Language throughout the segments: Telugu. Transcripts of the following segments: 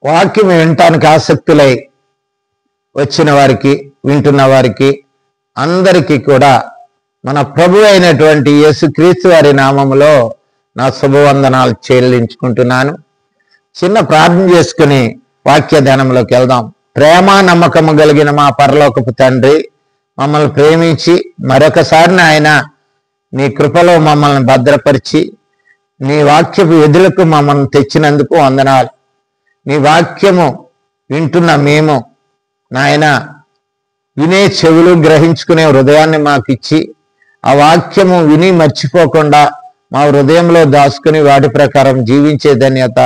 వాక్యం వినటానికి ఆసక్తులై వచ్చిన వారికి, వింటున్న వారికి అందరికీ కూడా మన ప్రభు అయినటువంటి యేసుక్రీస్తు వారి నామములో నా శుభవందనాలు చెల్లించుకుంటున్నాను. చిన్న ప్రార్థన చేసుకుని వాక్య ధ్యానంలోకి వెళ్దాం. ప్రేమ నమ్మకము కలిగిన మా పరలోకపు తండ్రి, మమ్మల్ని ప్రేమించి మరొకసారి ఆయన నీ కృపలో మమ్మల్ని భద్రపరిచి నీ వాక్యపు ఎదులకు మమ్మల్ని తెచ్చినందుకు వందనాలు. నీ వాక్యము వింటున్న మేము నాయన వినే చెవులు, గ్రహించుకునే హృదయాన్ని మాకు ఇచ్చి ఆ వాక్యము విని మర్చిపోకుండా మా హృదయంలో దాచుకుని వాటి ప్రకారం జీవించే ధన్యత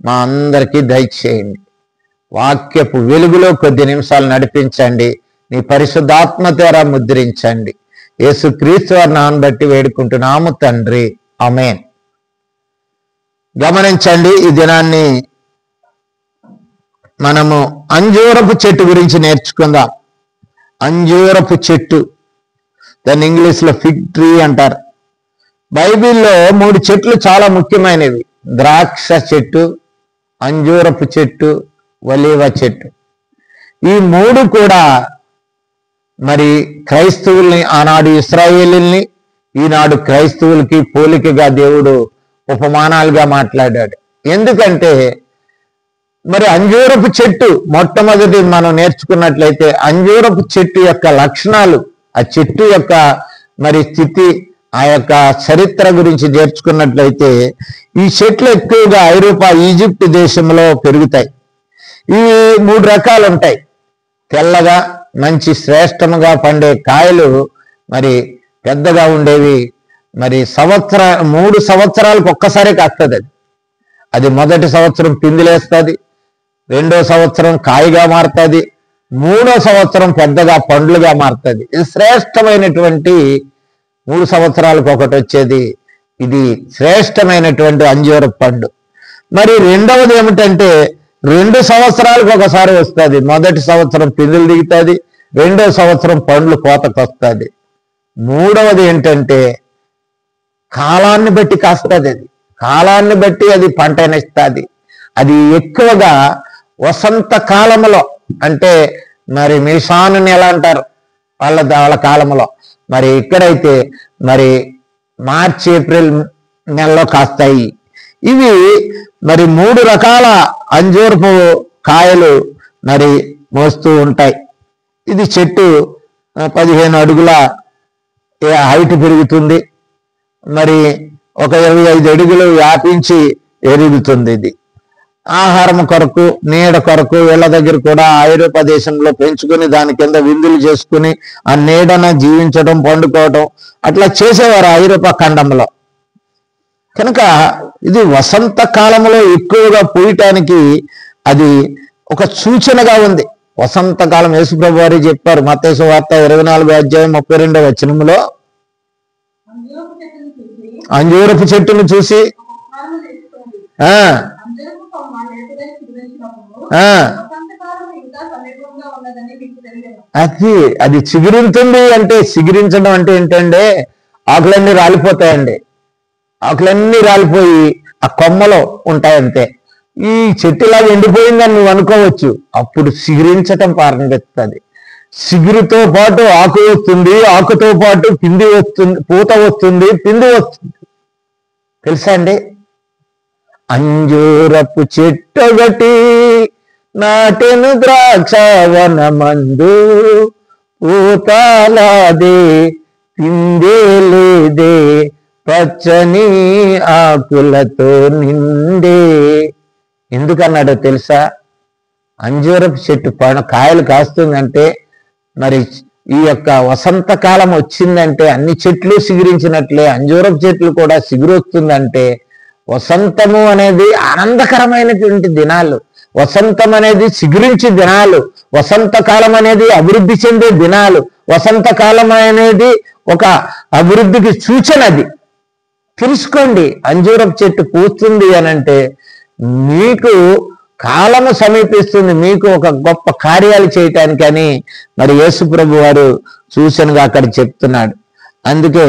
మా అందరికీ దయచేయండి. వాక్యపు వెలుగులో కొద్ది నిమిషాలు నడిపించండి. నీ పరిశుద్ధాత్మ ద్వారా ముద్రించండి. యేసుక్రీస్తు వారి నామమును బట్టి వేడుకుంటున్నాము తండ్రి, ఆమేన్. గమనించండి, ఈ దినాన్ని మనము అంజూరపు చెట్టు గురించి నేర్చుకుందాం. అంజూరపు చెట్టు, దాన్ని ఇంగ్లీష్లో ఫిగ్ ట్రీ అంటారు. బైబిల్లో 3 చెట్లు చాలా ముఖ్యమైనవి: ద్రాక్ష చెట్టు, అంజూరపు చెట్టు, ఒలీవ చెట్టు. ఈ 3 కూడా మరి క్రైస్తవుల్ని, ఆనాడు ఇశ్రాయేలీల్ని, ఈనాడు క్రైస్తవులకి పోలికగా దేవుడు ఉపమానాలుగా మాట్లాడాడు. ఎందుకంటే మరి అంజూరపు చెట్టు మొట్టమొదటి మనం నేర్చుకున్నట్లయితే అంజూరపు చెట్టు యొక్క లక్షణాలు, ఆ చెట్టు యొక్క మరి స్థితి, ఆ యొక్క చరిత్ర గురించి నేర్చుకున్నట్లయితే ఈ చెట్లు ఎక్కువగా ఐరోపా, ఈజిప్ట్ దేశంలో పెరుగుతాయి. ఇవి 3 రకాలు ఉంటాయి. తెల్లగా మంచి శ్రేష్టముగా పండే కాయలు, మరి పెద్దగా ఉండేవి. మరి 3 సంవత్సరాలకు ఒక్కసారి కాస్తుంది. అది మొదటి సంవత్సరం పిందులేస్తుంది, 2వ సంవత్సరం కాయగా మారుతుంది, 3వ సంవత్సరం పెద్దగా పండ్లుగా మారుతుంది. ఇది శ్రేష్టమైనటువంటి 3 సంవత్సరాలకు ఒకటి వచ్చేది. ఇది శ్రేష్టమైనటువంటి అంజూరపు పండు. మరి రెండవది ఏమిటంటే 2 సంవత్సరాలకు ఒకసారి వస్తుంది. మొదటి సంవత్సరం పిందులు దిగుతుంది, 2వ సంవత్సరం పండ్లు కోతకు వస్తుంది. 3వది ఏంటంటే కాలాన్ని బట్టి కాస్తుంది. అది కాలాన్ని బట్టి అది పంటనిస్తుంది. అది ఎక్కువగా వసంత కాలంలో, అంటే మరి మీషాను నెల అంటారు వాళ్ళ కాలంలో. మరి ఇక్కడైతే మరి మార్చి, ఏప్రిల్ నెలలో కాస్తాయి. ఇవి మరి 3 రకాల అంజూరపు కాయలు మరి మోస్తూ ఉంటాయి. ఇది చెట్టు 15 అడుగుల హైట్ పెరుగుతుంది. మరి ఒక 25 అడుగులు వ్యాపించి ఎరుగుతుంది. ఇది ఆహారం కొరకు, నీడ కొరకు వీళ్ళ దగ్గర కూడా ఐరోపా దేశంలో పెంచుకుని దాని కింద విందులు చేసుకుని ఆ నీడన జీవించడం, పండుకోవడం అట్లా చేసేవారు ఐరోపా ఖండంలో. కనుక ఇది వసంత కాలంలో ఎక్కువగా పూయటానికి అది ఒక సూచనగా ఉంది. వసంతకాలం యేసుప్రభు వారు చెప్పారు మత్తయి సువార్త 24:32 అంజూరపు చెట్టును చూసి అది చిగురింతుంది. అంటే చిగురించడం అంటే ఏంటంటే ఆకులన్నీ రాలిపోతాయండి. ఆకులన్నీ రాలిపోయి ఆ కొమ్మలో ఉంటాయంతే. ఈ చెట్టులా ఎండిపోయిందని నువ్వు అనుకోవచ్చు. అప్పుడు చిగురించటం ప్రారంభిస్తుంది. చిగురుతో పాటు ఆకు వస్తుంది, ఆకుతో పాటు పిండి వస్తుంది, పూత వస్తుంది, పిండి వస్తుంది. తెలుసా అండి? అంజూరపు చెట్టొకటి నాటెను ద్రాక్షవనమందు, పూతాలాదే పిండే లేదే, పచ్చని ఆకులతో నిండే. ఎందుకన్నాడో తెలుసా? అంజూరపు చెట్టు కాయలు కాస్తుందంటే మరి ఈ యొక్క వసంతకాలం వచ్చిందంటే అన్ని చెట్లు సిగురించినట్లే అంజూరపు చెట్లు కూడా సిగురు వస్తుందంటే వసంతము అనేది ఆనందకరమైనటువంటి దినాలు. వసంతం అనేది సిగురించి దినాలు. వసంతకాలం అనేది అభివృద్ధి చెందే దినాలు. వసంతకాలం అనేది ఒక అభివృద్ధికి సూచన. అది తెలుసుకోండి. అంజూరపు చెట్టు పూస్తుంది అనంటే మీకు కాలము సమీపిస్తుంది, మీకు ఒక గొప్ప కార్యాలు చేయటానికని మరి యేసు ప్రభు వారు సూచనగా అక్కడ చెప్తున్నాడు. అందుకే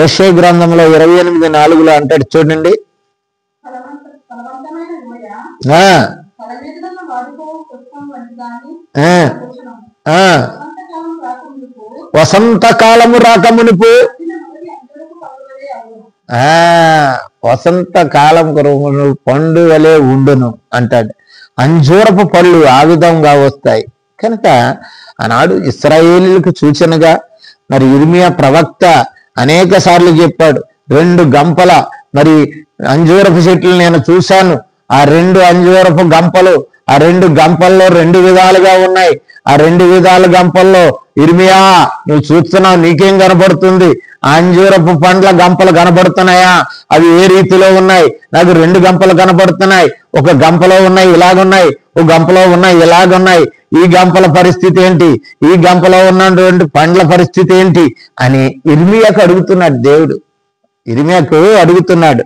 యెషయా గ్రంథంలో 28:4 అంటాడు చూడండి. వసంతకాలము రాకమునుపు వసంతకాలం పండు వలె ఉండును అంటాడు. అంజూరపు పళ్ళు ఆ విధంగా వస్తాయి. కనుక ఆనాడు ఇశ్రాయేలీలకు సూచనగా మరి ఇర్మియా ప్రవక్త అనేక సార్లు చెప్పాడు, 2 గంపల మరి అంజూరపు చెట్లు నేను చూశాను. ఆ 2 అంజూరపు గంపలు, ఆ 2 గంపల్లో 2 విధాలుగా ఉన్నాయి. ఆ 2 విధాల గంపల్లో ఇర్మియా నువ్వు చూస్తున్నావు, నీకేం కనబడుతుంది? ఆ అంజూరపు పండ్ల గంపలు కనబడుతున్నాయా? అవి ఏ రీతిలో ఉన్నాయి? నాకు 2 గంపలు కనబడుతున్నాయి. ఒక గంపలో ఉన్నాయి ఇలాగున్నాయి, ఒక గంపలో ఉన్నాయి ఇలాగున్నాయి. ఈ గంపల పరిస్థితి ఏంటి? ఈ గంపలో ఉన్నటువంటి పండ్ల పరిస్థితి ఏంటి అని ఇర్మియాకు అడుగుతున్నాడు దేవుడు. ఇర్మియాకు అడుగుతున్నాడు.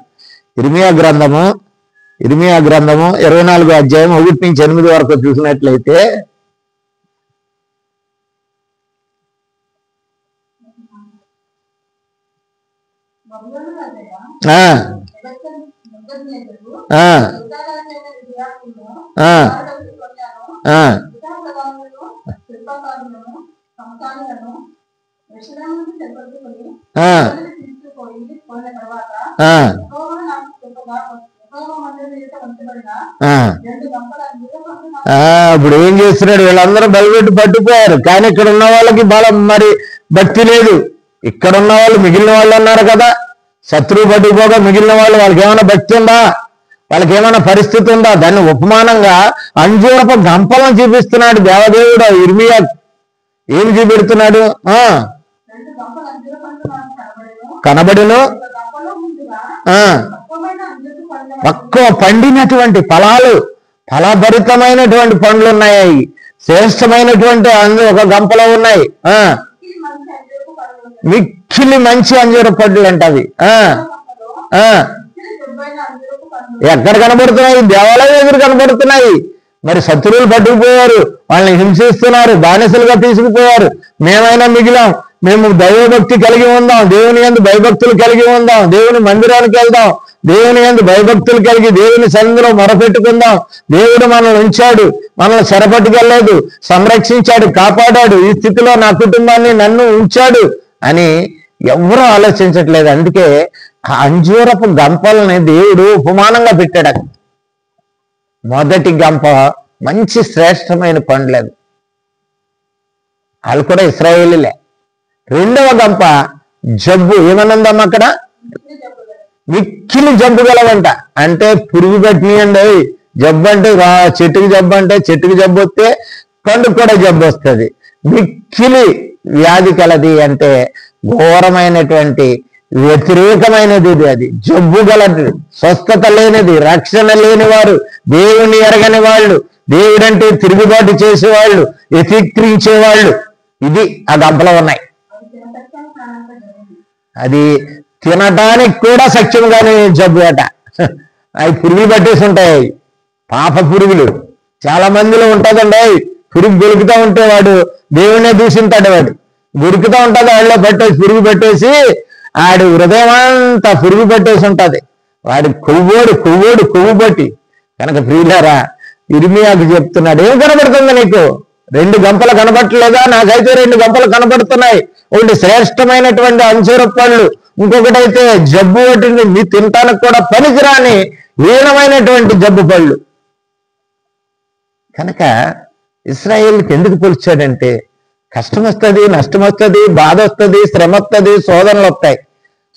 ఇర్మియా గ్రంథము 24వ అధ్యాయం 1 నుంచి 8 వరకు చూసినట్లయితే ఇప్పుడు ఏం చేస్తున్నాడు? వీళ్ళందరూ బలపెట్టి పట్టుకుపోయారు. కానీ ఇక్కడ ఉన్న వాళ్ళకి బలం మరి భక్తి లేదు. ఇక్కడ ఉన్న వాళ్ళు మిగిలిన వాళ్ళు ఉన్నారు కదా, శత్రువు పట్టుకుపోగా మిగిలిన వాళ్ళు, వాళ్ళకి ఏమైనా భక్తి ఉందా? వాళ్ళకి ఏమైనా పరిస్థితి ఉందా? దాన్ని ఉపమానంగా అంజూరపు గంపలను చూపిస్తున్నాడు దేవదేవుడు ఇర్మియా. ఏమి చూపెడుతున్నాడు? కనబడును ఎక్కువ పండినటువంటి ఫలభరితమైనటువంటి పండ్లు ఉన్నాయి. శ్రేష్టమైనటువంటి ఒక గంపలో ఉన్నాయి. మిక్కిలి మంచి అంజూర పండ్లు అంట అవి. ఎక్కడ కనబడుతున్నాయి? దేవాలయం ఎదురు కనబడుతున్నాయి. మరి శత్రువులు పట్టుకుపోయారు, వాళ్ళని హింసిస్తున్నారు, బానిసలుగా తీసుకుపోయారు. మేమైనా మిగిలాం. మేము దైవభక్తి కలిగి ఉందాం, దేవుని యందు భయభక్తులు కలిగి ఉందాం, దేవుని మందిరానికి వెళ్దాం, దేవుని యందు భయభక్తులు కలిగి దేవుని సన్నిధిలో మొరపెట్టుకుందాం. దేవుడు మనల్ని ఉంచాడు, మనల్ని చెరపట్టుకెళ్ళలేదు, సంరక్షించాడు, కాపాడాడు. ఈ స్థితిలో నా కుటుంబాన్ని నన్ను ఉంచాడు అని ఎవరూ ఆలోచించట్లేదు. అందుకే ఆ అంజూరపు గంపల్ని దేవుడు ఉపమానంగా పెట్టాడు. మొదటి గంప మంచి శ్రేష్టమైన పండ్లేదు, వాళ్ళు కూడా ఇశ్రాయేలీలే. 2వ గంప జబ్బు ఏమనుందమ్మా అక్కడ? మిక్కిలి జబ్బు గలవంట. అంటే పురుగు పట్టినాయండి. జబ్బు అంటే చెట్టుకి జబ్బు, అంటే చెట్టుకి జబ్బు వస్తే పండుగ కూడా జబ్బు వస్తుంది. మిక్కిలి వ్యాధి కలది అంటే ఘోరమైనటువంటి వ్యతిరేకమైనది అది. జబ్బు గలది, స్వస్థత లేనిది, రక్షణ లేని వారు, దేవుని ఎరగని వాళ్ళు, దేవుడంటే తిరుగుబాటు చేసేవాళ్ళు, వ్యతిక్రించేవాళ్ళు, ఇది ఆ గంపలో ఉన్నాయి. అది తినడానికి కూడా సఖ్యంగానే జబ్బు అట. అవి పురుగులు పట్టేసి ఉంటాయి. పాప పురుగులు చాలా మందిలో ఉంటుందండి. పురుగు గొలుకుతూ ఉంటే వాడు దేవునే దూషింతాడు. వాడు గురుకుతూ ఉంటుంది, వాళ్ళలో పట్టేసి పురుగు పెట్టేసి ఆడు హృదయం అంతా పురుగు పట్టేసి ఉంటుంది. వాడి కొవ్వు పట్టి. కనుక ప్రియులారా, ఇర్మియాకు చెప్తున్నాడు, ఏం కనబడుతుంది నీకు? 2 గంపలు కనబడట్లేదా? నాకైతే 2 గంపలు కనబడుతున్నాయి. ఒకటి శ్రేష్టమైనటువంటి అంజూర పళ్ళు, ఇంకొకటైతే జబ్బు పట్టింది, మీ తినటానికి కూడా పనికిరాని హీనమైనటువంటి జబ్బు పళ్ళు. కనుక ఇశ్రాయేలుకి ఎందుకు పోల్చాడంటే, కష్టం వస్తుంది, నష్టం వస్తుంది, బాధ వస్తుంది, శ్రమ వస్తుంది, శోధనలు వస్తాయి.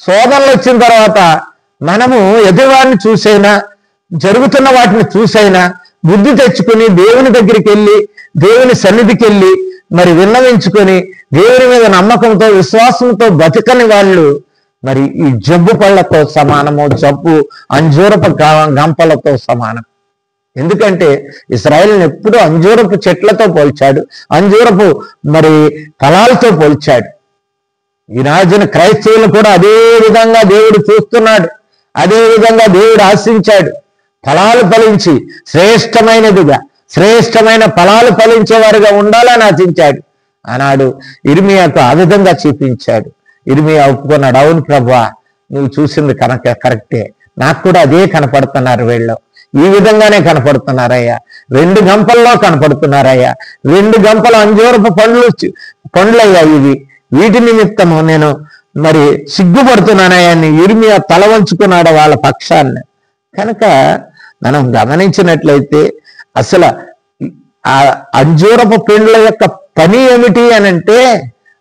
శోధనలు వచ్చిన తర్వాత మనము ఎదుటివాడిని చూసైనా, జరుగుతున్న వాటిని చూసైనా బుద్ధి తెచ్చుకుని దేవుని దగ్గరికి వెళ్ళి, దేవుని సన్నిధికి వెళ్ళి మరి విన్నవించుకొని దేవుని మీద నమ్మకంతో విశ్వాసంతో బతకని వాళ్ళు మరి ఈ జబ్బు పళ్ళతో సమానము, జబ్బు అంజూరపు గంపలతో సమానం. ఎందుకంటే ఇశ్రాయేలుని ఎప్పుడూ అంజూరపు చెట్లతో పోల్చాడు, అంజూరపు మరి ఫలాలతో పోల్చాడు. ఈ రాజున క్రైస్తవులు కూడా అదే విధంగా దేవుడు చూస్తున్నాడు, అదే విధంగా దేవుడు ఆశించాడు. ఫలాలు ఫలించి శ్రేష్టమైన ఫలాలు ఫలించేవారుగా ఉండాలని ఆశించాడు. ఆనాడు ఇర్మియాకు ఆ విధంగా చూపించాడు. ఇర్మియా ఒప్పుకున్నాడు, అవును ప్రభువా, నువ్వు చూసింది కరెక్టే, నాకు కూడా అదే కనపడుతున్నారు వీళ్ళు. ఈ విధంగానే కనపడుతున్నారయ్యా. 2 గంపల్లో కనపడుతున్నారయ్యా. 2 గంపల అంజూరపు పండ్లయ్యా ఇవి. వీటి నిమిత్తము నేను మరి సిగ్గుపడుతున్నానయ్యా అని ఇర్మియా తల వంచుకున్నాడు వాళ్ళ పక్షాన్ని. కనుక మనం గమనించినట్లయితే అసలు ఆ అంజూరపు పండ్ల యొక్క పని ఏమిటి అని అంటే,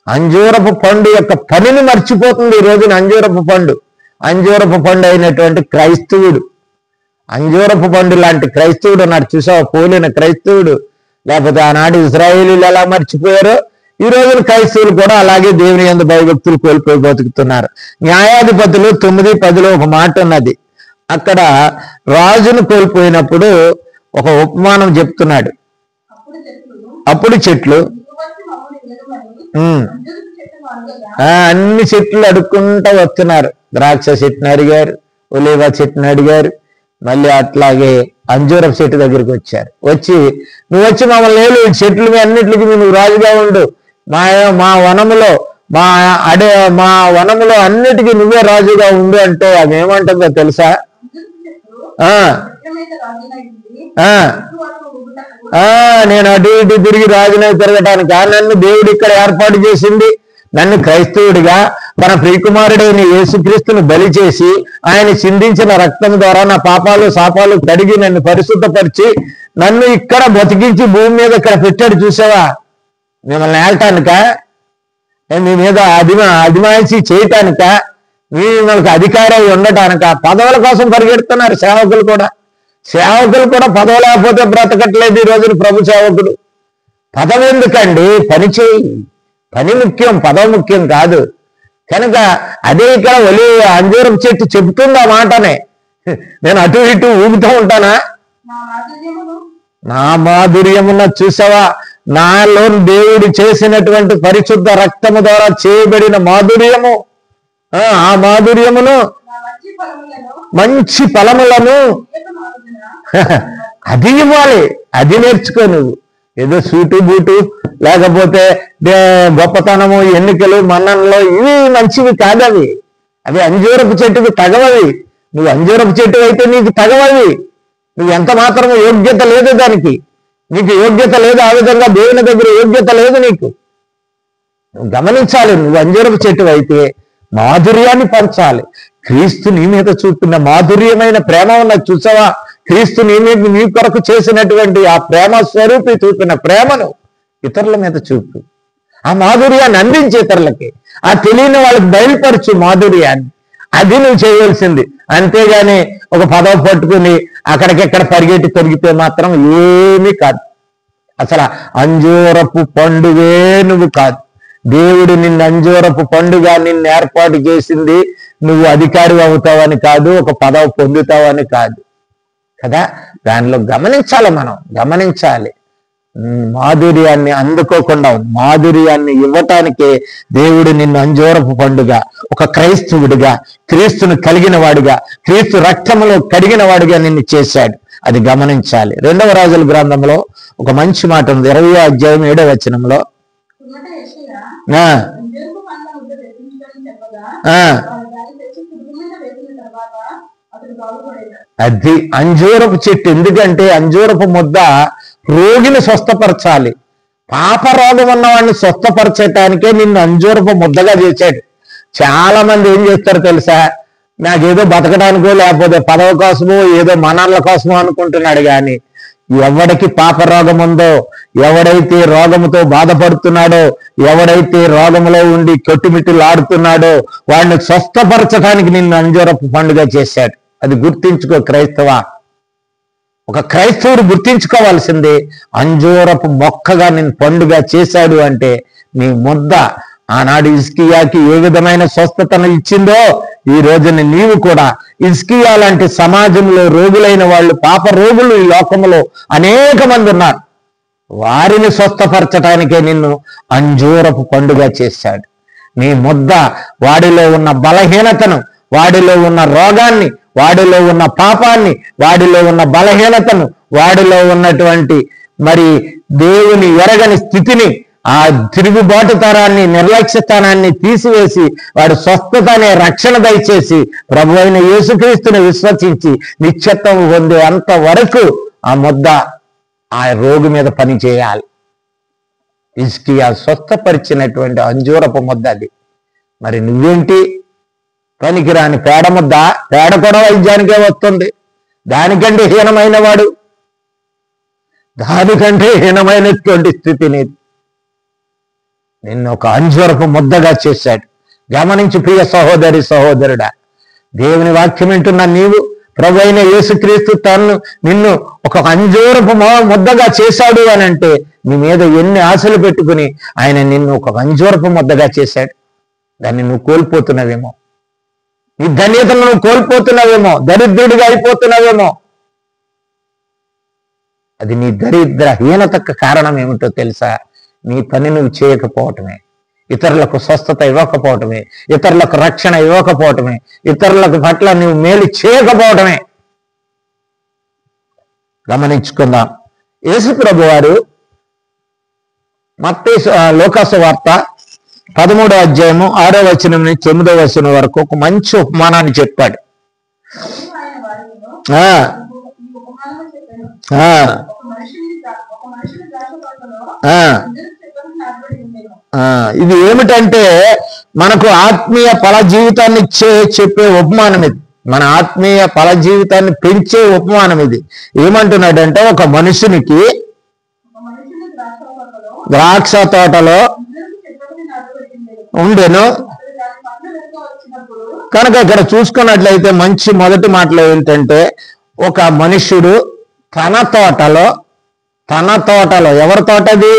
అంజూరపు పండు యొక్క పనిని మర్చిపోతుంది ఈ రోజున. అంజూరపు పండు అయినటువంటి క్రైస్తవుడు, అంజూరపు పండు లాంటి క్రైస్తవుడు ఉన్నాడు చూసావా, పోలిన క్రైస్తవుడు. లేకపోతే ఆనాడు ఇజ్రాయేలీలు ఎలా మర్చిపోయారో ఈ రోజున క్రైస్తవులు కూడా అలాగే దేవుని యందు భయభక్తులు కోల్పోయి బతుకుతున్నారు. న్యాయాధిపతులు 9:10 ఒక మాట ఉన్నది. అక్కడ రాజును కోల్పోయినప్పుడు ఒక ఉపమానం చెప్తున్నాడు. అప్పుడు చెట్లు అన్ని చెట్లు అడుక్కుంటా వస్తున్నారు. ద్రాక్ష చెట్టుని అడిగారు, ఒలీవ చెట్టుని అడిగారు, మళ్ళీ అట్లాగే అంజూరపు చెట్టు దగ్గరికి వచ్చారు. నువ్వు వచ్చి మమ్మల్ని లేలు, చెట్లు అన్నిటికి నువ్వు రాజుగా ఉండు, మా వనములో మా వనములో అన్నిటికీ నువ్వే రాజుగా ఉండు అంటే అది ఏమంటుందో తెలుసా? నేను అటు ఇటు తిరిగి రాజునై తిరగటానికి నన్ను దేవుడు ఇక్కడ ఏర్పాటు చేసింది. నన్ను క్రైస్తవుడిగా తన ప్రియకుమారుడైన యేసుక్రీస్తును బలి చేసి ఆయన చిందించిన రక్తం ద్వారా నా పాపాలు శాపాలు కడిగి నన్ను పరిశుద్ధపరిచి నన్ను ఇక్కడ బతికించి భూమి మీద ఇక్కడ పెట్టాడు. చూసావా? మిమ్మల్ని ఏల్టానిక, మీ మీద అధిమాయిషి చేయటానిక, మిమ్మల్ని అధికారం ఉండటానిక, పదవుల కోసం పరిగెడుతున్నారు సేవకులు కూడా. పదవి లేకపోతే బ్రతకట్లేదు ఈ రోజున ప్రభు సేవకుడు. పదవి ఎందుకండి? పని చేయి, పని ముఖ్యం, పదవి ముఖ్యం కాదు. కనుక అదే ఇక్కడ అంజూరపు చెట్టు చెబుతుంది ఆ మాటనే. నేను అటు ఇటు ఊగుతూ ఉంటానా? నా మాధుర్యమున చూసావా, నాలో దేవుడు చేసినటువంటి పరిశుద్ధ రక్తము ద్వారా చేయబడిన మాధుర్యము, ఆ మాధుర్యమును మంచి ఫలములను అది ఇవ్వాలి. అది నేర్చుకో నువ్వు. ఏదో సూటు బూటు లేకపోతే గొప్పతనము, ఎన్నికలు, మన్ననలో ఇవి మంచివి కాదవి. అవి అంజూరపు చెట్టుకు తగవవి. నువ్వు అంజూరపు చెట్టు అయితే నీకు తగవవి. నువ్వు ఎంత మాత్రము యోగ్యత లేదు దానికి. నీకు యోగ్యత లేదు. ఆ విధంగా దేవుని దగ్గర యోగ్యత లేదు నీకు. నువ్వు గమనించాలి. నువ్వు అంజూరపు చెట్టు అయితే మాధుర్యాన్ని పంచాలి. క్రీస్తు నీ మీద చూపిన మాధుర్యమైన ప్రేమ ఉన్నది చూసావా? క్రీస్తు నీ కొరకు చేసినటువంటి ఆ ప్రేమ స్వరూపి చూపిన ప్రేమను ఇతరుల మీద చూపు. ఆ మాధుర్యాన్ని అందించే ఇతరులకి, ఆ తెలియని వాళ్ళకి బయలుపరచు మాధుర్యాన్ని. అది నువ్వు చేయవలసింది. అంతేగాని ఒక పదవి పట్టుకుని అక్కడికెక్కడ పరిగెట్టి తొరిగితే మాత్రం ఏమీ కాదు. అసలు అంజూరపు పండుగే నువ్వు కాదు. దేవుడు నిన్ను అంజూరపు పండుగ నిన్ను ఏర్పాటు చేసింది నువ్వు అధికారి అవుతావని కాదు, ఒక పదవి పొందుతావని కాదు కదా. దానిలో మనం గమనించాలి. మాధుర్యాన్ని అందుకోకుండా మాధుర్యాన్ని ఇవ్వటానికే దేవుడు నిన్ను అంజూరపు పండుగ, ఒక క్రైస్తవుడిగా, క్రీస్తును కలిగిన వాడిగా, క్రీస్తు రక్తములో కడిగిన వాడిగా నిన్ను చేశాడు. అది గమనించాలి. 2వ రాజుల గ్రంథంలో ఒక మంచి మాట ఉంది. 20వ అధ్యాయం 7వ వచనంలో అది అంజూరపు చెట్టు. ఎందుకంటే అంజూరపు ముద్ద రోగిని స్వస్థపరచాలి. పాప రోగం ఉన్నవాడిని స్వస్థపరచటానికే నిన్ను అంజూరపు ముద్దగా చేశాడు. చాలా మంది ఏం చేస్తారు తెలుసా? నాకేదో బతకడానికో లేకపోతే పదవి కోసమో ఏదో మనర్ల కోసమో అనుకుంటున్నాడు. కానీ ఎవడికి పాప రోగం ఉందో, ఎవడైతే రోగముతో బాధపడుతున్నాడో, ఎవడైతే రోగములో ఉండి కొట్టుమిట్టులాడుతున్నాడో వాడిని స్వస్థపరచడానికి నిన్ను అంజూరపు పండుగ చేశాడు. అది గుర్తించుకో క్రైస్తవ. ఒక క్రైస్తవుడు గుర్తించుకోవాల్సిందే. అంజూరపు మొక్కగా నిన్ను పండుగ చేశాడు అంటే నీ ముద్ద ఆనాడు హిజ్కియాకి ఏ విధమైన స్వస్థతను ఇచ్చిందో ఈ రోజున నీవు కూడా హిజ్కియా లాంటి సమాజంలో రోగులైన వాళ్ళు, పాప రోగులు ఈ లోకంలో అనేక మంది ఉన్నారు. వారిని స్వస్థపరచటానికే నిన్ను అంజూరపు పండుగ చేశాడు. నీ ముద్ద వాడిలో ఉన్న బలహీనతను, వాడిలో ఉన్న రోగాన్ని, వాడిలో ఉన్న పాపాన్ని, వాడిలో ఉన్న బలహీనతను, వాడిలో ఉన్నటువంటి మరి దేవుని ఎరగని స్థితిని ఆ తిరుగుబాటు తరాన్ని, నిర్లక్ష్యతనాన్ని తీసివేసి వాడు స్వస్థత అనే రక్షణ దయచేసి ప్రభు అయిన యేసుక్రీస్తుని విశ్వసించి నిత్యత్వం పొందే అంత వరకు ఆ ముద్ద ఆ రోగి మీద పని చేయాలి. హిజ్కియా స్వస్థపరిచినటువంటి అంజూరపు ముద్ద అది. మరి నువ్వేంటి పనికిరాని పేడ ముద్ద? పేడ కూడా వైద్యానికే వస్తుంది. దానికంటే హీనమైన వాడు, దానికంటే హీనమైనటువంటి స్థితి నీది. నిన్ను ఒక అంజూరపు ముద్దగా చేశాడు. గమనించి ప్రియ సహోదరి సహోదరుడా, దేవుని వాక్యం వింటున్న నీవు ప్రభు అయిన యేసుక్రీస్తు నిన్ను ఒక అంజూరపు ముద్దగా చేశాడు అని అంటే నీ మీద ఎన్ని ఆశలు పెట్టుకుని ఆయన నిన్ను ఒక అంజూరపు ముద్దగా చేశాడు. దాన్ని నువ్వు కోల్పోతున్నావేమో, నీ ధన్యతను నువ్వు కోల్పోతున్నావేమో, దరిద్రుడిగా అయిపోతున్నావేమో. అది నీ దరిద్రహీనతకు కారణం ఏమిటో తెలుసా? నీ పని నువ్వు చేయకపోవటమే, ఇతరులకు స్వస్థత ఇవ్వకపోవటమే, ఇతరులకు రక్షణ ఇవ్వకపోవటమే, ఇతరులకు పట్ల నువ్వు మేలు చేయకపోవటమే. గమనించుకుందాం. యేసు ప్రభు వారు మత్తయి లోకాసు వార్త 13వ అధ్యాయము 6వ వచనం నుంచి 9వ వచనం వరకు ఒక మంచి ఉపమానాన్ని చెప్పాడు. ఇది ఏమిటంటే మనకు ఆత్మీయ ఫల జీవితాన్ని చెప్పే ఉపమానం ఇది. మన ఆత్మీయ ఫల జీవితాన్ని పెంచే ఉపమానం ఇది. ఏమంటున్నాడంటే ఒక మనుషునికి ద్రాక్ష తోటలో ఉండెను. కనుక ఇక్కడ చూసుకున్నట్లయితే మంచి మొదటి మాటలు ఏంటంటే ఒక మనుష్యుడు తన తోటలో ఎవరి తోటది?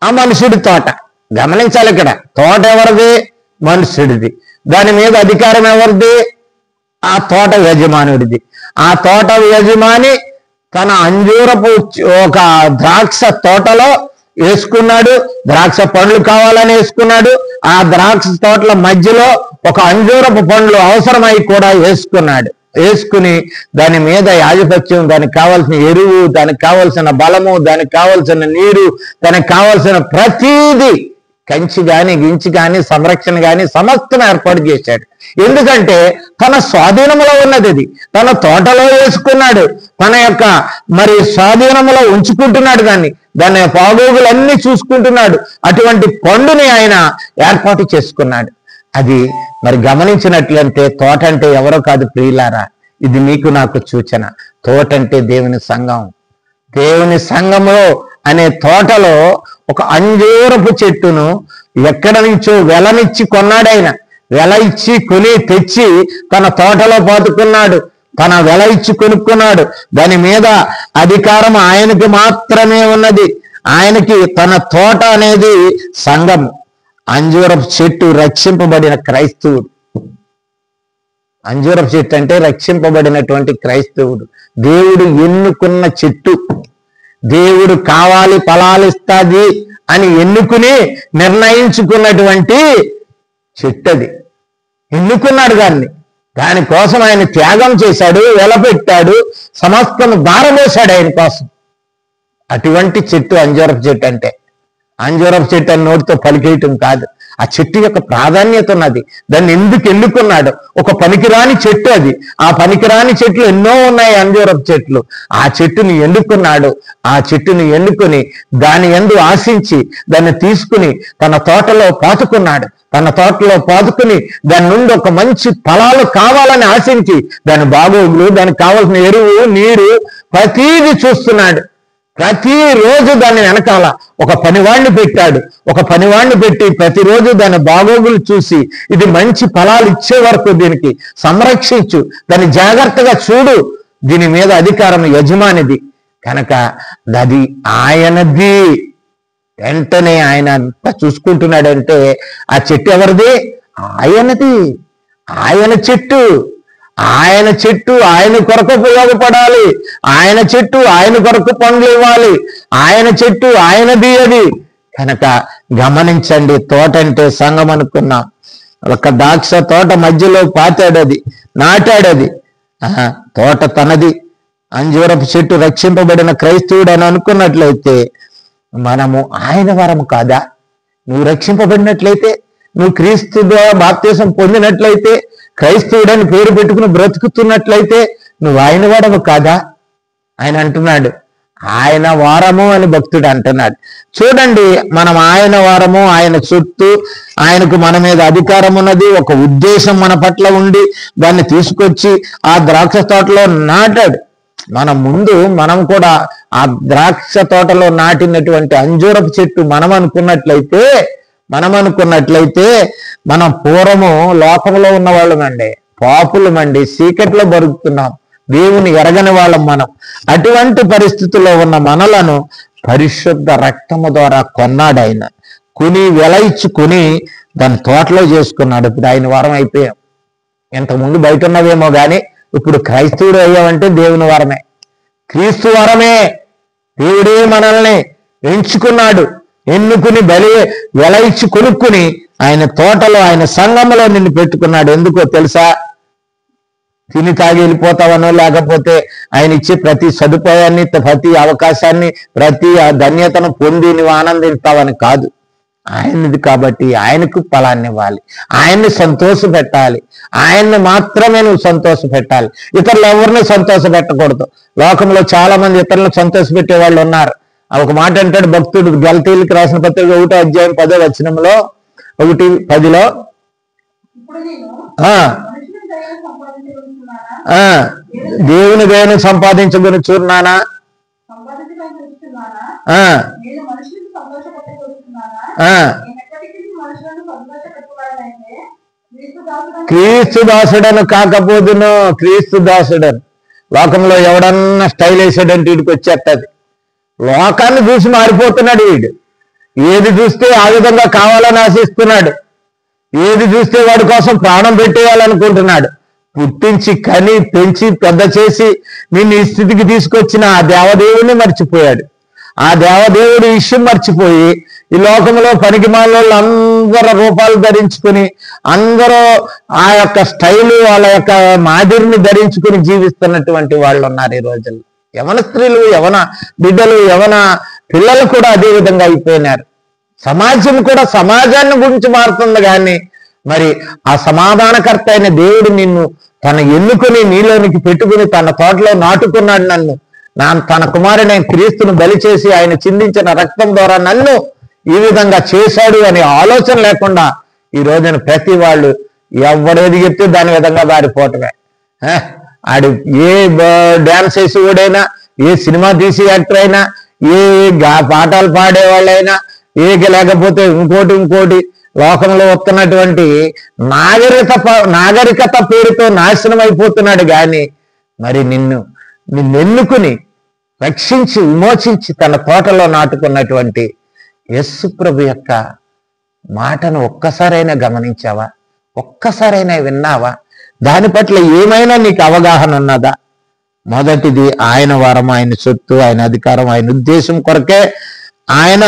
ఆ మనుషుడి తోట. గమనించాలి, ఇక్కడ తోట ఎవరిది? మనుషుడిది. దాని మీద అధికారం ఎవరిది? ఆ తోట యజమానుడిది. ఆ తోట యజమాని తన అంజూరపు ఒక ద్రాక్ష తోటలో వేసుకున్నాడు. ద్రాక్ష పండ్లు కావాలని వేసుకున్నాడు. ఆ ద్రాక్ష తోటల మధ్యలో ఒక అంజూరపు పండ్లు అవసరమై కూడా వేసుకుని దాని మీద యాజపత్యం, దానికి కావాల్సిన ఎరువు, దానికి కావలసిన బలము, దానికి కావలసిన నీరు, దానికి కావలసిన ప్రతీది కంచి గాని గించి గాని సంరక్షణ గాని సమస్తం ఏర్పాటు చేశాడు. ఎందుకంటే తన స్వాధీనంలో ఉన్నది. అది తన తోటలో వేసుకున్నాడు, తన యొక్క మరి స్వాధీనంలో ఉంచుకుంటున్నాడు. దాని బాగోగులన్నీ చూసుకుంటున్నాడు. అటువంటి పండుని ఆయన ఏర్పాటు చేసుకున్నాడు. అది మరి గమనించినట్లంటే తోట అంటే ఎవరో కాదు ప్రియులారా, ఇది మీకు నాకు సూచన. తోట అంటే దేవుని సంఘం. దేవుని సంఘంలో అనే తోటలో ఒక అంజూరపు చెట్టును ఎక్కడ నుంచో వెలనిచ్చి కొన్నాడాయన. వెల ఇచ్చి కొని తెచ్చి తన తోటలో పాతుకున్నాడు. తన వెల ఇచ్చి కొనుక్కున్నాడు. దాని మీద అధికారం ఆయనకి మాత్రమే ఉన్నది. ఆయనకి తన తోట అనేది సంఘము. అంజూరపు చెట్టు రక్షింపబడిన క్రైస్తవుడు. అంజూరపు చెట్టు అంటే రక్షింపబడినటువంటి క్రైస్తవుడు. దేవుడు ఎన్నుకున్న చెట్టు. దేవుడు కావాలి ఫలాలిస్తాది అని ఎన్నుకుని నిర్ణయించుకున్నటువంటి చెట్టు అది. ఎన్నుకున్నాడు దానికోసం ఆయన త్యాగం చేశాడు, వెలపెట్టాడు, సమస్తము దారమోశాడు ఆయన కోసం. అటువంటి చెట్టు అంజూరపు చెట్టు అంటే. అంజూరపు చెట్టు అని నోటితో పలికేయటం కాదు. ఆ చెట్టు యొక్క ప్రాధాన్యత ఉన్నది. దాన్ని ఎందుకు ఎన్నుకున్నాడు? ఒక పనికిరాని చెట్టు అది. ఆ పనికిరాని చెట్లు ఎన్నో ఉన్నాయి, అంజూరపు చెట్లు. ఆ చెట్టుని ఎన్నుకున్నాడు. ఆ చెట్టుని ఎన్నుకుని దాని యందు ఆశించి దాన్ని తీసుకుని తన తోటలో పాతుకున్నాడు. తన తోటలో పాతుకుని దాని నుండి ఒక మంచి ఫలాలు కావాలని ఆశించి దాని బాగోగులు, దానికి కావాల్సిన ఎరువు, నీరు ప్రతీది చూస్తున్నాడు. ప్రతిరోజు దాన్ని వెనకాల ఒక పనివాణ్ణి పెట్టాడు. ఒక పనివాణ్ణి పెట్టి ప్రతిరోజు దాని బాగోగులు చూసి ఇది మంచి ఫలాలు ఇచ్చే వరకు దీనికి సంరక్షించు, దాన్ని జాగ్రత్తగా చూడు. దీని మీద అధికారం యజమానిది కనుక అది ఆయనది. వెంటనే ఆయన అంతా చూసుకుంటున్నాడంటే ఆ చెట్టు ఎవరిది? ఆయనది. ఆయన చెట్టు. ఆయన చెట్టు ఆయన కొరకు ఉపయోగపడాలి. ఆయన చెట్టు ఆయన కొరకు పండ్లు ఇవ్వాలి. ఆయన చెట్టు ఆయనది అది. కనుక గమనించండి, తోట అంటే సంఘం అనుకున్నాం. ఒక ద్రాక్ష తోట మధ్యలో పాతాడది, నాటాడది. తోట తనది. అంజూరపు చెట్టు రక్షింపబడిన క్రైస్తవుడు అని అనుకున్నట్లయితే మనము ఆయన వరము కాదా? నువ్వు రక్షింపబడినట్లయితే, నువ్వు క్రీస్తు ద్వారా బాప్తిసం పొందినట్లయితే, క్రైస్తవుడని పేరు పెట్టుకుని బ్రతుకుతున్నట్లయితే నువ్వు ఆయన వాడవు కాదా? ఆయన అంటున్నాడు ఆయన వారము అని భక్తుడు అంటున్నాడు. చూడండి, మనం ఆయన వారము, ఆయన చుట్టూ ఆయనకు మన మీద అధికారం ఉన్నది, ఒక ఉద్దేశం మన పట్ల ఉండి దాన్ని తీసుకొచ్చి ఆ ద్రాక్ష తోటలో నాటాడు. మన ముందు మనం కూడా ఆ ద్రాక్ష తోటలో నాటినటువంటి అంజూరపు చెట్టు మనం అనుకున్నట్లయితే మనం పూర్వము లోకంలో ఉన్న వాళ్ళమండి, పాపులమండి, చీకట్లో బతుకుతున్నాం, దేవుని ఎరగని వాళ్ళం మనం. అటువంటి పరిస్థితుల్లో ఉన్న మనలను పరిశుద్ధ రక్తము ద్వారా కొన్నాడు ఆయన. వెల ఇచ్చుకొని దాని తోటలో చేసుకున్నాడు. ఇప్పుడు ఆయన వారం అయిపోయాం. ఇంతకుముందు బయట ఉన్నవేమో కానీ ఇప్పుడు క్రైస్తవుడు అయ్యామంటే దేవుని వారమే, క్రీస్తు వారమే. దేవుడే మనల్ని ఎంచుకున్నాడు, ఎన్నుకుని వెల ఇచ్చి కొనుక్కుని ఆయన తోటలో, ఆయన సంఘంలో నిన్ను పెట్టుకున్నాడు. ఎందుకో తెలుసా? తిని తాగి వెళ్ళిపోతావనో, లేకపోతే ఆయన ఇచ్చే ప్రతి సదుపాయాన్ని, ప్రతి అవకాశాన్ని, ప్రతి ధన్యతను పొంది నువ్వు ఆనందిస్తావని కాదు. ఆయనది కాబట్టి ఆయనకు ఫలాన్ని ఇవ్వాలి, ఆయన్ని సంతోష పెట్టాలి, ఆయన్ని మాత్రమే నువ్వు సంతోష పెట్టాలి. ఇతరులు ఎవరిని సంతోష పెట్టకూడదు. లోకంలో చాలా మంది ఇతరులను సంతోష పెట్టే వాళ్ళు ఉన్నారు. ఒక మాట అంటాడు భక్తుడు, గలతీయులకు రాసిన పత్రిక 1వ అధ్యాయం 10వ వచనంలో 1:10 దేవుని దయను సంపాదించబడి చూర్నానా, క్రీస్తు దాసుడను కాకపోదును. క్రీస్తు దాసుడను లోకంలో ఎవడన్నా స్టైల్ వేసాడంటే వీడికి వచ్చేస్తుంది. లోకాన్ని చూసి మారిపోతున్నాడు వీడు. ఏది చూస్తే ఆ విధంగా కావాలని ఆశిస్తున్నాడు, ఏది చూస్తే వాడి కోసం ప్రాణం పెట్టేయాలనుకుంటున్నాడు. పుట్టించి కని పెంచి పెద్ద చేసి నిన్ను ఈ స్థితికి తీసుకొచ్చిన ఆ దేవదేవుడిని మర్చిపోయాడు. ఆ దేవదేవుడి విషయం మర్చిపోయి ఈ లోకంలో పనికిమాలోళ్ళు అందరూ రూపాలు ధరించుకుని, అందరూ ఆ యొక్క స్టైలు, వాళ్ళ యొక్క మాదిరిని ధరించుకుని జీవిస్తున్నటువంటి వాళ్ళు ఉన్నారు ఈ రోజుల్లో. యవన స్త్రీలు, యవన బిడ్డలు, యవన పిల్లలు కూడా అదే విధంగా అయిపోయినారు. సమాజం కూడా సమాజాన్ని గురించి మారుతుంది. కానీ మరి ఆ సమాధానకర్త అయిన దేవుడు నిన్ను తన ఎన్నుకొని నీలోనికి పెట్టుకుని తన తోటలో నాటుకున్నాడు. నన్ను తన కుమారుడైన క్రీస్తును బలి చేసి ఆయన చిందించిన రక్తం ద్వారా నన్ను ఈ విధంగా చేశాడు అనే ఆలోచన లేకుండా ఈ రోజున ప్రతి వాళ్ళు ఎవడేది చెప్తే దాని విధంగా మారిపోవటమే. ఆడు ఏ డ్యాన్స్ వేసేవాడైనా, ఏ సినిమా తీసే యాక్టర్ అయినా, ఏ పాటలు పాడేవాళ్ళైనా, లేకపోతే ఇంకోటి లోకంలో వస్తున్నటువంటి నాగరికత పేరుతో నాశనం అయిపోతున్నాడు. కానీ మరి నిన్నెన్నుకుని రక్షించి విమోచించి తన తోటలో నాటుకున్నటువంటి యేసు ప్రభు యొక్క మాటను ఒక్కసారైనా గమనించావా? ఒక్కసారైనా విన్నావా? దాని పట్ల ఏమైనా నీకు అవగాహన ఉన్నదా? మొదటిది ఆయన వరం, ఆయన సొత్తు, ఆయన అధికారం, ఆయన ఉద్దేశం కొరకే ఆయన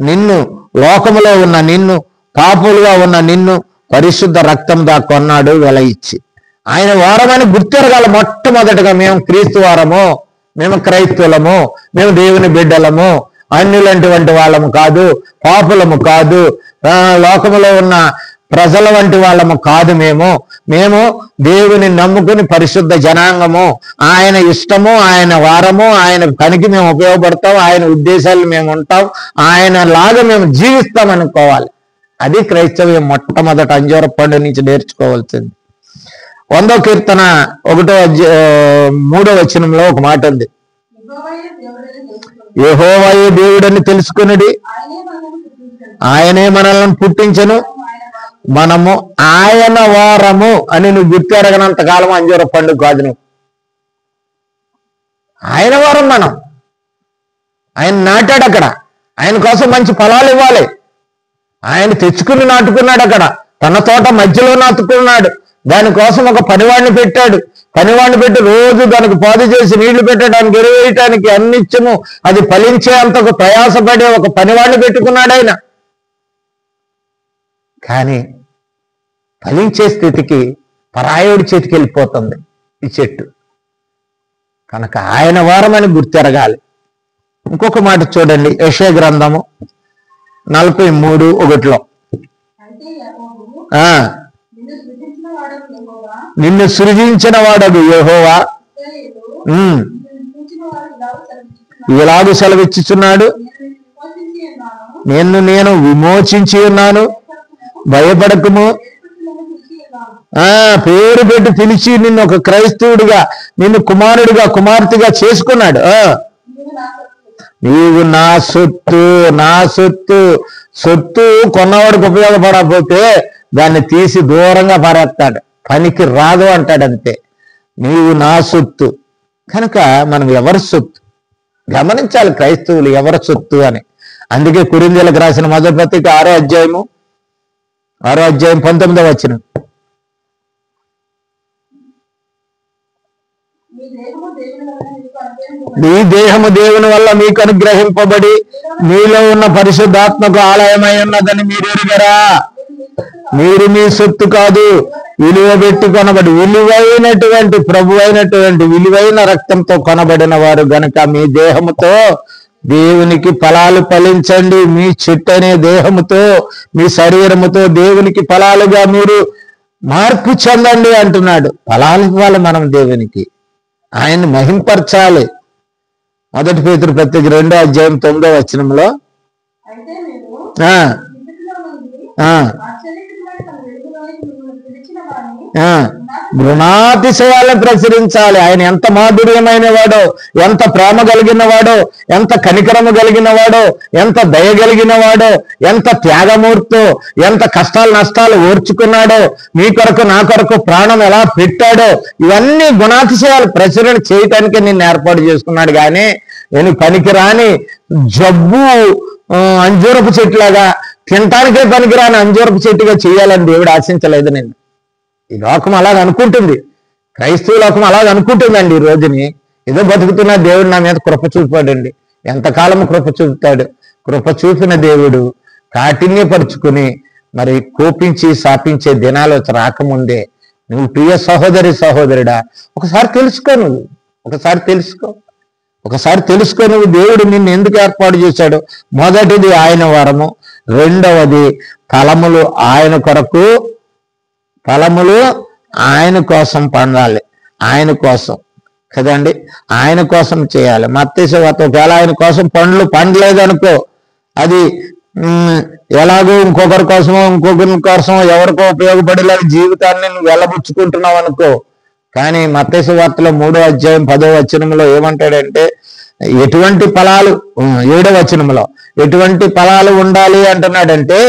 నిన్ను, లోకములో ఉన్న నిన్ను, పాపులుగా ఉన్న నిన్ను పరిశుద్ధ రక్తం దా కొన్నాడు వెల ఇచ్చి. ఆయన వారమని గుర్తిరగాల. మొట్టమొదటిగా మేము క్రీస్తు వారము, మేము క్రైస్తవులము, మేము దేవుని బిడ్డలము, అన్యులంటి వాళ్ళము కాదు, పాపులము కాదు, లోకములో ఉన్న ప్రజల వంటి వాళ్ళము కాదు. మేము దేవుని నమ్ముకుని పరిశుద్ధ జనాంగము, ఆయన ఇష్టము, ఆయన వారము, ఆయన పనికి మేము ఉపయోగపడతాం, ఆయన ఉద్దేశాలు మేము ఉంటాం, ఆయన లాగా మేము జీవిస్తాం అనుకోవాలి. అది క్రైస్తవ్యం. మొట్టమొదట అంజూర పండు నుంచి నేర్చుకోవాల్సింది. 100వ కీర్తన 3వ వచనంలో ఒక మాట ఉంది, యెహోవాయే దేవుడని తెలుసుకునుడి, ఆయనే మనల్ని పుట్టించను, మనము ఆయన వారము అని నువ్వు గుర్తెరగనంత కాలం అంజూర పండు కాదు. నువ్వు ఆయన వారం. మనం ఆయన నాటాడు అక్కడ, ఆయన కోసం మంచి ఫలాలు ఇవ్వాలి. ఆయన తెచ్చుకుని నాటుకున్నాడు అక్కడ, తన తోట మధ్యలో నాటుకున్నాడు. దానికోసం ఒక పనివాడిని పెట్టాడు. పనివాడిని పెట్టి రోజు దానికి పాదు చేసి నీళ్లు పెట్టడానికి, ఎరువేయటానికి, అన్నిత్యము అది ఫలించే అంతకు ప్రయాసపడే ఒక పనివాడిని పెట్టుకున్నాడు ఆయన. కానీ ఫలించే స్థితికి పరాయుడి చేతికి వెళ్ళిపోతుంది ఈ చెట్టు. కనుక ఆయన వారమని గుర్తెరగాలి. ఇంకొక మాట చూడండి, యెషయా గ్రంథము 43:1. నిన్ను సృజించిన వాడగు యెహోవా ఇలాగూ సెలవిచ్చుచున్నాడు, నేను విమోచించి ఉన్నాను, భయపడకము. పేరు పెట్టి పిలిచి నిన్ను ఒక క్రైస్తవుడిగా, నిన్ను కుమారుడిగా కుమార్తెగా చేసుకున్నాడు. నీవు నా సొత్తు కొన్నవాడికి ఉపయోగపడకపోతే దాన్ని తీసి దూరంగా పారేస్తాడు, పనికి రాదు అంటాడు. అంతే, నీవు నా సొత్తు. కనుక మనం ఎవరి సొత్తు గమనించాలి, క్రైస్తవులు ఎవరి సొత్తు అని. అందుకే కొరింథీయులకు రాసిన మొదటి పత్రిక 6వ అధ్యాయం 19వ వచనం. మీ దేహము దేవుని వల్ల మీకు అనుగ్రహింపబడి మీలో ఉన్న పరిశుద్ధాత్మకు ఆలయమై ఉన్నదని మీరు ఎరుగరా? మీరు మీ సొత్తు కాదు, విలువ పెట్టి కొనబడి, విలువైనటువంటి ప్రభు అయినటువంటి విలువైన రక్తంతో కొనబడిన వారు గనుక మీ దేహముతో దేవునికి ఫలాలు ఫలించండి. మీ చెట్టు అనే దేహముతో, మీ శరీరముతో దేవునికి ఫలాలుగా మీరు మార్పు చెందండి అంటున్నాడు. ఫలాలు ఇవ్వాలి మనం దేవునికి, ఆయన్ని మహింపరచాలి. 1 పేతురు పత్రిక 2వ అధ్యాయం 9వ వచనంలో గుణాతిశయాలను ప్రచురించాలి. ఆయన ఎంత మాధుర్యమైన వాడో, ఎంత ప్రేమ కలిగిన వాడో, ఎంత కనికరము కలిగిన వాడో, ఎంత దయ కలిగిన వాడో, ఎంత త్యాగమూర్తో, ఎంత కష్టాలు నష్టాలు ఓర్చుకున్నాడో, మీ కొరకు నా కొరకు ప్రాణం ఎలా పెట్టాడో, ఇవన్నీ గుణాతిశయాలు ప్రచురణ చేయటానికి నిన్ను ఏర్పాటు చేసుకున్నాడు. కానీ నేను పనికిరాని జబ్బు అంజూరపు చెట్టులాగా, తినటానికే పనికిరాని అంజూరపు చెట్టుగా చేయాలని దేవుడు ఆశించలేదు నిన్ను. ఈ లోకం అలాగ అనుకుంటుంది, క్రైస్తవ లోకం అలాగ అనుకుంటుందండి. ఈ రోజుని ఏదో బతుకుతున్న దేవుడు నా మీద కృప చూపాడండి. ఎంతకాలం కృప చూపుతాడు? కృప చూపిన దేవుడు కాఠిన్యపరుచుకుని మరి కోపించి శాపించే దినాలు రాకముందే నువ్వు ప్రియ సహోదరుడా ఒకసారి తెలుసుకో నువ్వు దేవుడు నిన్ను ఎందుకు ఏర్పాటు చేశాడు. మొదటిది ఆయన వరము, రెండవది ఫలములు ఆయన కోసం పండాలి, ఆయన కోసం కదండి, ఆయన కోసం చేయాలి. మత్తయి సువార్త ఒకవేళ ఆయన కోసం పండ్లు పండలేదనుకో, అది ఎలాగో ఇంకొకరి కోసమో ఎవరికో ఉపయోగపడేలాగా జీవితాన్ని నువ్వు వెళ్ళబుచ్చుకుంటున్నావు అనుకో. కానీ మత్తయి సువార్తలో 3వ అధ్యాయం 10వ వచనంలో ఏమంటాడంటే, ఎటువంటి ఫలాలు 7వ వచనంలో ఎటువంటి ఫలాలు ఉండాలి అంటున్నాడంటే,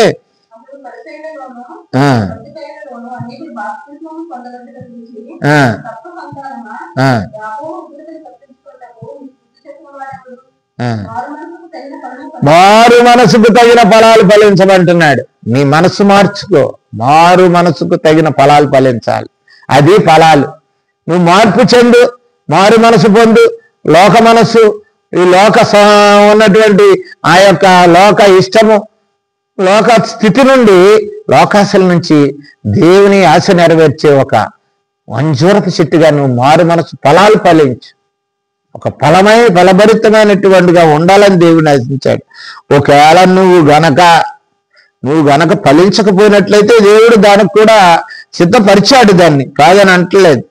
మారు మనసుకు తగిన ఫలాలు ఫలించమంటున్నాడు. నీ మనసు మార్చుకో, మారు మనసుకు తగిన ఫలాలు ఫలించాలి. అది ఫలాలు. నువ్వు మార్పు చెందు, మారు మనసు పొందు. లోక మనసు, ఈ లోక ఉన్నటువంటి ఆ యొక్క లోక ఇష్టము, లోక స్థితి నుండి, లోకాశల నుంచి దేవుని ఆశ నెరవేర్చే ఒక అంజూరపు చెట్టుగా నువ్వు మారు మనసు ఫలాలు ఫలించు. ఒక ఫలభరితమైనటువంటిగా ఉండాలని దేవుని ఆశించాడు. ఒకవేళ నువ్వు గనక ఫలించకపోయినట్లయితే దేవుడు దానికి కూడా సిద్ధపరిచాడు, దాన్ని కాదని అంటలేదు.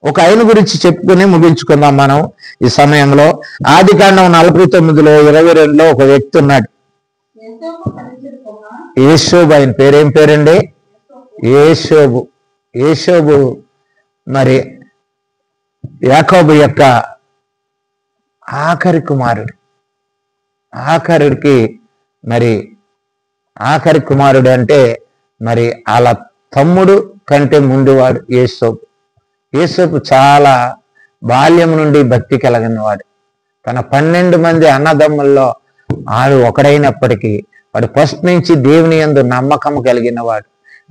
ఒక ఆయన గురించి చెప్పుకుని ముగించుకుందాం మనం ఈ సమయంలో. ఆదికాండం 49లో 22లో ఒక వ్యక్తి ఉన్నాడు, యేషోబు. ఆయన పేరేం పేరండి? యేషోబు మరి యాకోబు యొక్క ఆఖరి కుమారుడు. ఆఖరి కుమారుడు అంటే మరి వాళ్ళ తమ్ముడు కంటే ముందువాడు యేసోపు చాలా బాల్యం నుండి భక్తి కలిగినవాడు. తన 12 మంది అన్నదమ్ముల్లో ఆడు ఒకడైనప్పటికీ వాడు ఫస్ట్ నుంచి దేవుని యందు నమ్మకం కలిగినవాడు,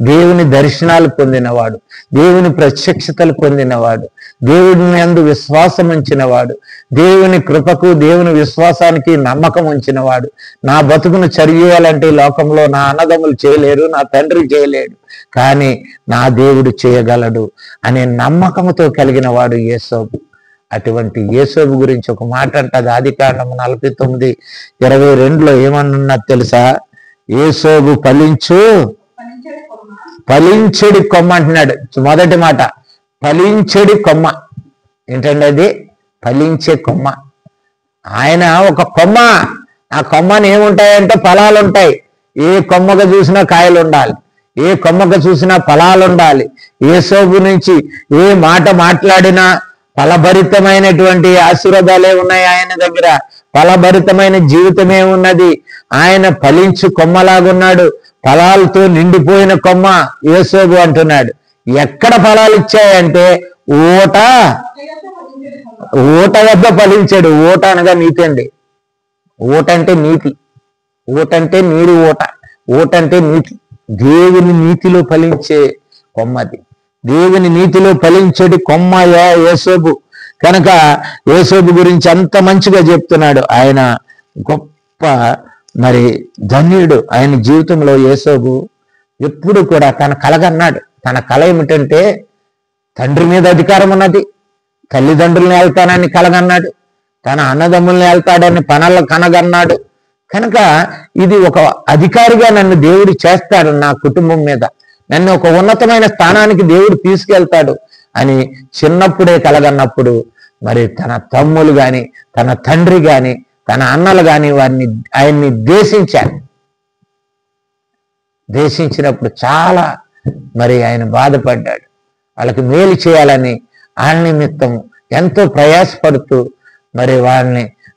దేవుని దర్శనాలు పొందినవాడు, దేవుని ప్రత్యక్షతలు పొందినవాడు, దేవుని యందు విశ్వాసం ఉంచినవాడు, దేవుని కృపకు దేవుని విశ్వాసానికి నమ్మకం ఉంచినవాడు. నా బతుకును చరియాలంటే లోకంలో నా అన్నదమ్ములు చేయలేరు, నా తండ్రి చేయలేడు, కానీ నా దేవుడు చేయగలడు అనే నమ్మకంతో కలిగిన వాడు యేసోబు. అటువంటి యోసేపు గురించి ఒక మాట అంటది. ఆదికాండం 49:22 ఏమన్నది తెలుసా? యోసేపు ఫలించెడి కొమ్మ అంటున్నాడు. మొదటి మాట ఫలించెడి కొమ్మ. ఏంటండి అది? ఫలించే కొమ్మ. ఆయన ఒక కొమ్మ. ఆ కొమ్మని ఏముంటాయంటే ఫలాలు ఉంటాయి. ఏ కొమ్మగా చూసినా కాయలు ఉండాలి, ఏ కొమ్మగా చూసినా ఫలాలు ఉండాలి. యోసేపు నుంచి ఏ మాట మాట్లాడినా ఫలభరితమైనటువంటి ఆశీర్వాదాలే ఉన్నాయి ఆయన దగ్గర. ఫలభరితమైన జీవితమే ఉన్నది. ఆయన ఫలించు కొమ్మలాగున్నాడు. ఫలాలతో నిండిపోయిన కొమ్మ యోసేపు అంటున్నాడు. ఎక్కడ ఫలాలు ఇచ్చాయంటే ఊట వద్ద ఫలించాడు. ఊట అనగా నీతి అండి. ఊట అంటే నీతి. ఊట అంటే నీరు ఊట. ఊట అంటే నీతి. దేవుని నీతిలో ఫలించే కొమ్మది. దేవుని నీతిలో ఫలించేటి కొమ్మ యోసేపు. కనుక యోసేపు గురించి అంత మంచిగా చెప్తున్నాడు. ఆయన గొప్ప ధన్యుడు. ఆయన జీవితంలో యోసేపు ఎప్పుడు కూడా తన కలగన్నాడు. తన కళ ఏమిటంటే తండ్రి మీద అధికారం ఉన్నది, తల్లిదండ్రుల్ని వెళ్తానని కలగన్నాడు, తన అన్నదమ్ముల్ని వెళ్తాడని పనులు కనగన్నాడు. కనుక ఇది ఒక అధికారిగా నన్ను దేవుడు చేస్తాడు, నా కుటుంబం మీద నన్ను ఒక ఉన్నతమైన స్థానానికి దేవుడు తీసుకెళ్తాడు అని చిన్నప్పుడే కలగన్నప్పుడు తన తమ్ములు గాని, తన తండ్రి గాని, తన అన్నలు గాని ఆయన్ని దేశించినప్పుడు చాలా ఆయన బాధపడ్డాడు. వాళ్ళకి మేలు చేయాలని ఆయన నిమిత్తం ఎంతో ప్రయాసపడుతూ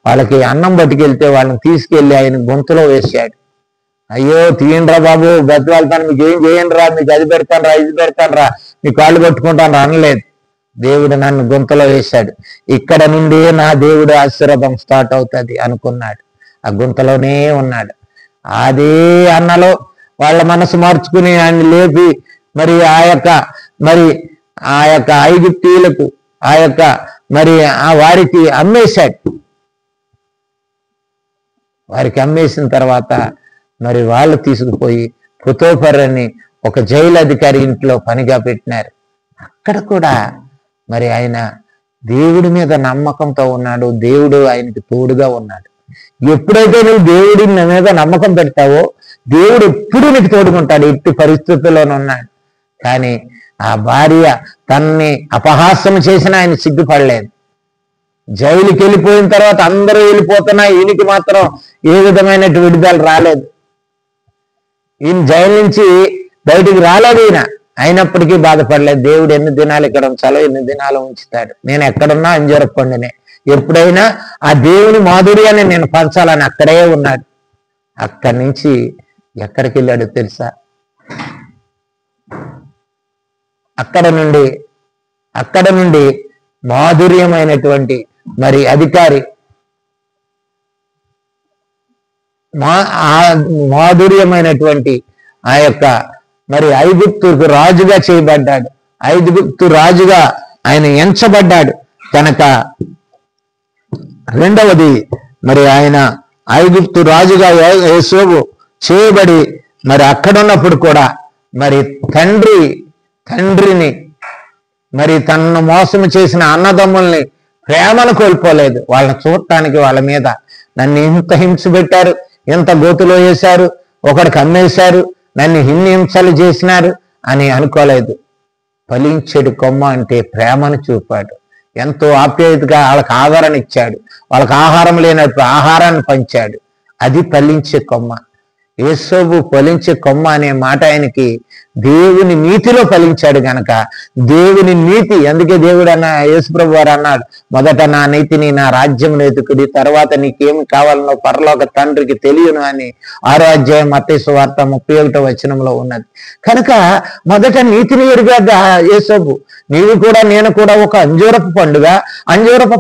వాళ్ళకి అన్నం పట్టుకెళ్తే వాళ్ళని తీసుకెళ్లి ఆయన గొంతులో వేసాడు. అయ్యో తీయండిరా బాబు, బతివాళ్తాను, మీకు ఏం చేయండి రా, మీకు అది పెడతాను రా, ఇది పెడతాను రా, మీ కాళ్ళు పట్టుకుంటాను రా అనలేదు. దేవుడు నన్ను గొంతులో వేశాడు. ఇక్కడ నుండి నా దేవుడు ఆశీర్వాదం స్టార్ట్ అవుతుంది అనుకున్నాడు. ఆ గుంతలోనే ఉన్నాడు. అదే అన్నలో వాళ్ళ మనసు మార్చుకుని ఆయన లేపి ఆ యొక్క ఐగుప్తీయులకు వారికి అమ్మేశాడు. వారికి అమ్మేసిన తర్వాత వాళ్ళు తీసుకుపోయి పుతోఫర్ అని ఒక జైలు అధికారి ఇంట్లో పనిగా పెట్టినారు. అక్కడ కూడా ఆయన దేవుడి మీద నమ్మకంతో ఉన్నాడు. దేవుడు ఆయనకి తోడుగా ఉన్నాడు. ఎప్పుడైతే నువ్వు దేవుడి మీద నమ్మకం పెడతావో దేవుడు ఎప్పుడు నీకు తోడుకుంటాడు. ఎట్టి పరిస్థితుల్లోనూ ఉన్నాడు. కానీ ఆ భార్య తన్ని అపహాస్యం చేసినా ఆయన సిగ్గుపడలేదు. జైలుకి వెళ్ళిపోయిన తర్వాత అందరూ వెళ్ళిపోతున్నా ఈయనకి మాత్రం ఏ విధమైన విడుదల రాలేదు. ఈయన జైలు నుంచి బయటికి రాలేదు. ఈయన అయినప్పటికీ బాధపడలేదు. దేవుడు ఎన్ని దినాలు ఇక్కడ ఉంచాలో ఎన్ని దినాలు ఉంచుతాడు. నేను ఎక్కడున్నా అంజూరపు పండునే. ఎప్పుడైనా ఆ దేవుని మాధుర్యాన్ని నేను పంచాలని అక్కడే ఉన్నాడు. అక్కడి నుంచి ఎక్కడికి వెళ్ళాడు తెలుసా? అక్కడ నుండి మాధుర్యమైనటువంటి అధికారి మాధుర్యమైనటువంటి ఆ యొక్క ఐగుప్తుకు రాజుగా చేయబడ్డాడు. ఐగుప్తు రాజుగా ఆయన ఎంచబడ్డాడు. కనుక రెండవది ఆయన ఐగుప్తు రాజుగా యోసేపు చేయబడి అక్కడున్నప్పుడు కూడా తండ్రిని తనను మోసం చేసిన అన్నదమ్ముల్ని ప్రేమను కోల్పోలేదు. వాళ్ళని చూడటానికి వాళ్ళ మీద నన్ను ఇంత హింస పెట్టారు, ఇంత గోతులో వేశారు, ఒకడికి అమ్మేశారు, నన్ను హింసలు చేసినారు అని అనుకోలేదు. ఫలించెడు కొమ్మ అంటే ప్రేమను చూపాడు. ఎంతో ఆప్యాయతగా వాళ్ళకి ఆదరణ ఇచ్చాడు. వాళ్ళకి ఆహారం లేనప్పుడు ఆహారాన్ని పంచాడు. అది ఫలించే కొమ్మ. యోసేపు ఫలించే కొమ్మ అనే మాట ఆయనకి దేవుని నీతిలో ఫలించాడు గనక దేవుని నీతి. అందుకే దేవుడు యేసుప్రభు వారు అన్నాడు, మొదట నా నీతిని నా రాజ్యం వెతుకుడి, తర్వాత నీకేమి కావాలనో పరలోక తండ్రికి తెలియను అని 6వ అధ్యాయం మత్తయి సువార్త 31వ వచనంలో ఉన్నది. కనుక మొదట నీతిని ఎరిగాడు యేసేపు. నీవు కూడా నేను కూడా ఒక అంజూరపు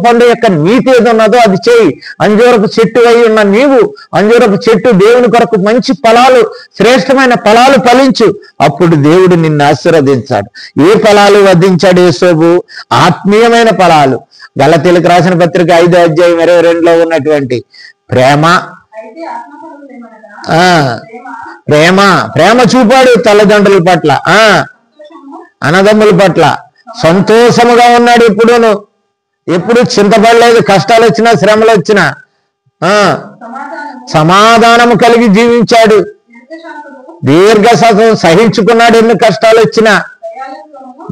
పండు యొక్క నీతి ఏది ఉన్నదో అది చేయి. అంజూరపు చెట్టు అయి ఉన్న నీవు అంజూరపు చెట్టు దేవుని కొరకు మంచి ఫలాలు, శ్రేష్టమైన ఫలాలు ఫలించు. అప్పుడు దేవుడు నిన్ను ఆశీర్వదించాడు. ఏ ఫలాలు వధించాడు యోసేపు? ఆత్మీయమైన ఫలాలు. గలతీయులకు రాసిన పత్రిక 5వ అధ్యాయం 22లో ఉన్నటువంటి ప్రేమ చూపాడు తల్లిదండ్రుల పట్ల, అన్నదమ్ముల పట్ల సంతోషముగా ఉన్నాడు. ఎప్పుడూను ఎప్పుడు చింతపడలేదు. కష్టాలు వచ్చినా శ్రమలు వచ్చినా సమాధానము కలిగి జీవించాడు. దీర్ఘశాంతం సహించుకున్నాడు. ఎన్ని కష్టాలు వచ్చినా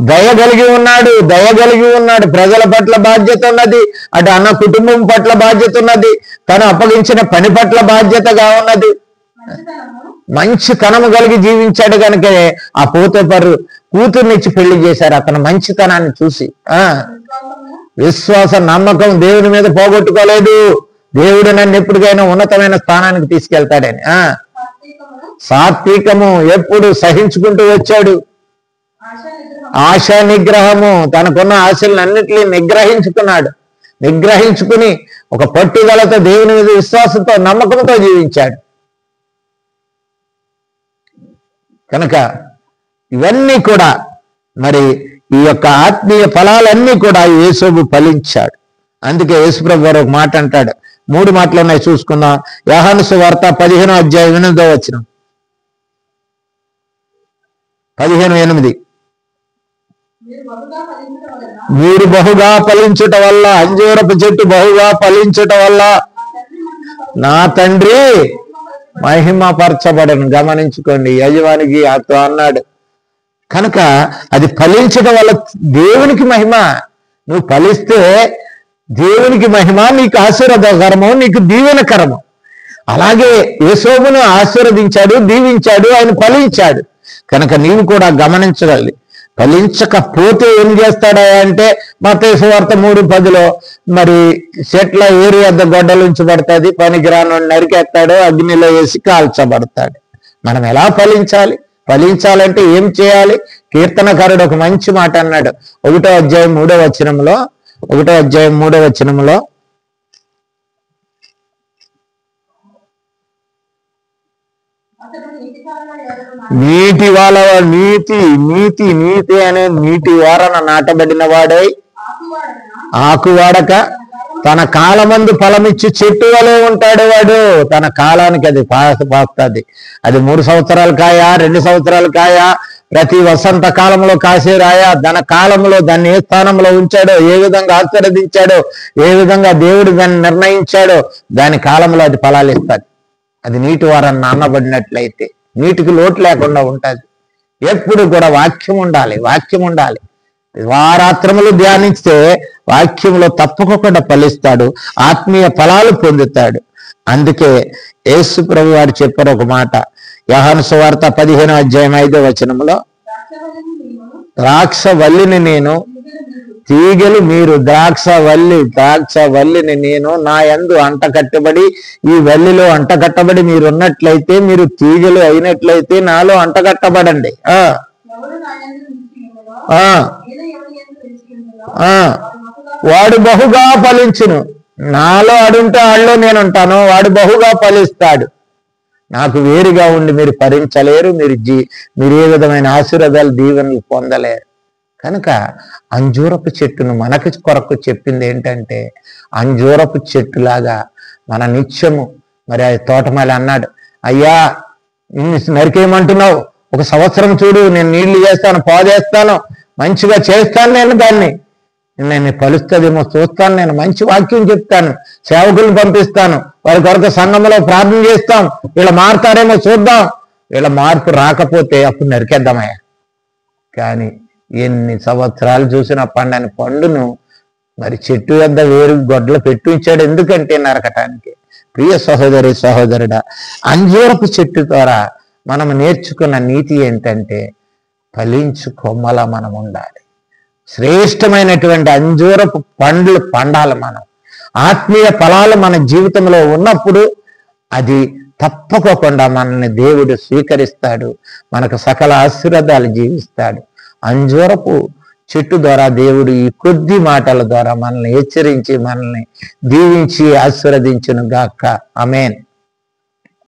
దయ కలిగి ఉన్నాడు. ప్రజల పట్ల బాధ్యత ఉన్నది, అటు అన్న కుటుంబం పట్ల బాధ్యత ఉన్నది, తను అప్పగించిన పని పట్ల బాధ్యతగా ఉన్నది. మంచితనము కలిగి జీవించాడు కనుక ఆ పోతేపరు కూతుర్నిచ్చి పెళ్లి చేశారు. అతను మంచితనాన్ని చూసి విశ్వాస నమ్మకం దేవుని మీద పోగొట్టుకోలేదు. దేవుడు నన్ను ఎప్పటికైనా ఉన్నతమైన స్థానానికి తీసుకెళ్తాడని సాత్వికము ఎప్పుడు సహించుకుంటూ వచ్చాడు. ఆశా నిగ్రహము, తనకున్న ఆశలన్నింటినీ నిగ్రహించుకుని ఒక పట్టుదలతో దేవుని మీద విశ్వాసంతో నమ్మకంతో జీవించాడు. కనుక ఇవన్నీ కూడా మరి ఈ యొక్క ఆత్మీయ ఫలాలన్నీ కూడా యేసోబు ఫలించాడు. అందుకే యేసుప్రభు గారు ఒక మాట అంటాడు. 3 మాటలు ఉన్నాయి, చూసుకుందాం. యోహాను సువార్త 15వ అధ్యాయం 8వ వచనం. 15:8 మీరు బహుగా ఫలించుట వల్ల, అంజూరపు చెట్టు బహుగా ఫలించుట వల్ల నా తండ్రి మహిమపరచబడను. గమనించుకోండి, యజమానికి అతో అన్నాడు. కనుక అది ఫలించడం వల్ల దేవునికి మహిమ. నువ్వు ఫలిస్తే దేవునికి మహిమ, నీకు ఆశీర్వాదకరము, నీకు దీవెనకరము. అలాగే యేసోబును ఆశీర్వదించాడు, దీవించాడు, ఆయన ఫలించాడు. కనుక నీవు కూడా గమనించగలి. ఫలించకపోతే ఏం చేస్తాడా అంటే మత్తయి సువార్త 3:10 మరి చెట్ల ఏరు వద్ద గొడ్డలు ఉంచబడుతుంది, పనికిరాను నరికేస్తాడు, అగ్నిలో వేసి కాల్చబడతాడు. మనం ఎలా ఫలించాలి? ఫలించాలంటే ఏం చేయాలి? కీర్తనకారుడు ఒక మంచి మాట అన్నాడు. 1వ అధ్యాయం 3వ వచనంలో నీటి వాళ్ళ నీతి అనే నీటి వారన నాటబడిన వాడై ఆకువాడక తన కాలమందు ఫలమిచ్చి చెట్టు వలె ఉంటాడు. వాడు తన కాలానికి అది పాస్తుంది. అది 3 సంవత్సరాలు కాయ, 2 సంవత్సరాలు కాయ, ప్రతి వసంత కాలంలో కాసే రాయ. తన కాలంలో దాన్ని ఏ స్థానంలో ఉంచాడో, ఏ విధంగా ఆశీర్వదించాడో, ఏ విధంగా దేవుడు దాన్ని నిర్ణయించాడో దాని కాలంలో అది ఫలాలు ఇస్తుంది. అది నీటి వారని నానబడినట్లయితే నీటికి లోటు లేకుండా ఉంటుంది. ఎప్పుడు కూడా వాక్యం ఉండాలి. వారాత్రములు ధ్యానిస్తే వాక్యంలో తప్పకుండా ఫలిస్తాడు, ఆత్మీయ ఫలాలు పొందుతాడు. అందుకే యేసు ప్రభు వారు చెప్పారు ఒక మాట. యోహాను సువార్త 15వ అధ్యాయం 5వ వచనంలో ద్రాక్షవల్లిని నేను, తీగలు మీరు. ద్రాక్షవల్లిని నేను, నా యందు అంటకట్టబడి, ఈ వల్లిలో అంటకట్టబడి మీరు ఉన్నట్లయితే, మీరు తీగలు అయినట్లయితే నాలో అంటకట్టబడండి. వాడు బహుగా ఫలించును. నాలో అడుంటే ఆళ్ళలో నేనుంటాను, వాడు బహుగా ఫలిస్తాడు. నాకు వేరుగా ఉండి మీరు ఫలించలేరు, మీరు ఏ విధమైన ఆశీర్వాదాలు దీవెనలు పొందలేరు. కనుక అంజూరపు చెట్టును మనకు కొరకు చెప్పింది ఏంటంటే, అంజూరపు చెట్టులాగా మన నిత్యము. మరి ఆ తోటమాలి అన్నాడు, అయ్యా నరికేయమంటున్నావు, 1 సంవత్సరం చూడు, నేను నీళ్లు చేస్తాను, పాదేస్తాను, మంచిగా చేస్తాను, నేను ఫలిస్తుందేమో చూస్తాను, నేను మంచి వాక్యం చెప్తాను, సేవకులను పంపిస్తాను, వారి కొరకు సంఘంలో ప్రార్థన చేస్తాం, వీళ్ళ మారుతారేమో చూద్దాం. వీళ్ళ మార్పు రాకపోతే అప్పుడు నరికేద్దామయ్యా. కానీ ఎన్ని సంవత్సరాలు చూసిన పండని పండును మరి చెట్టు వద్ద వేరు గొడ్డలు పెట్టించాడు. ఎందుకంటే నరకటానికి. ప్రియ సహోదరి సహోదరుడా, అంజూరపు చెట్టు ద్వారా మనం నేర్చుకున్న నీతి ఏంటంటే, ఫలించు కొమ్మల మనం ఉండాలి. శ్రేష్టమైనటువంటి అంజూరపు పండ్లు పండాలి. మనం ఆత్మీయ ఫలాలు మన జీవితంలో ఉన్నప్పుడు అది తప్పకోకుండా మనల్ని దేవుడు స్వీకరిస్తాడు, మనకు సకల ఆశీర్వాదాలు జీవిస్తాడు. అంజూరపు చెట్టు ద్వారా దేవుడు ఈ కొద్ది మాటల ద్వారా మనల్ని హెచ్చరించి, మనల్ని దీవించి ఆశీర్వదించును గాక. ఆమేన్.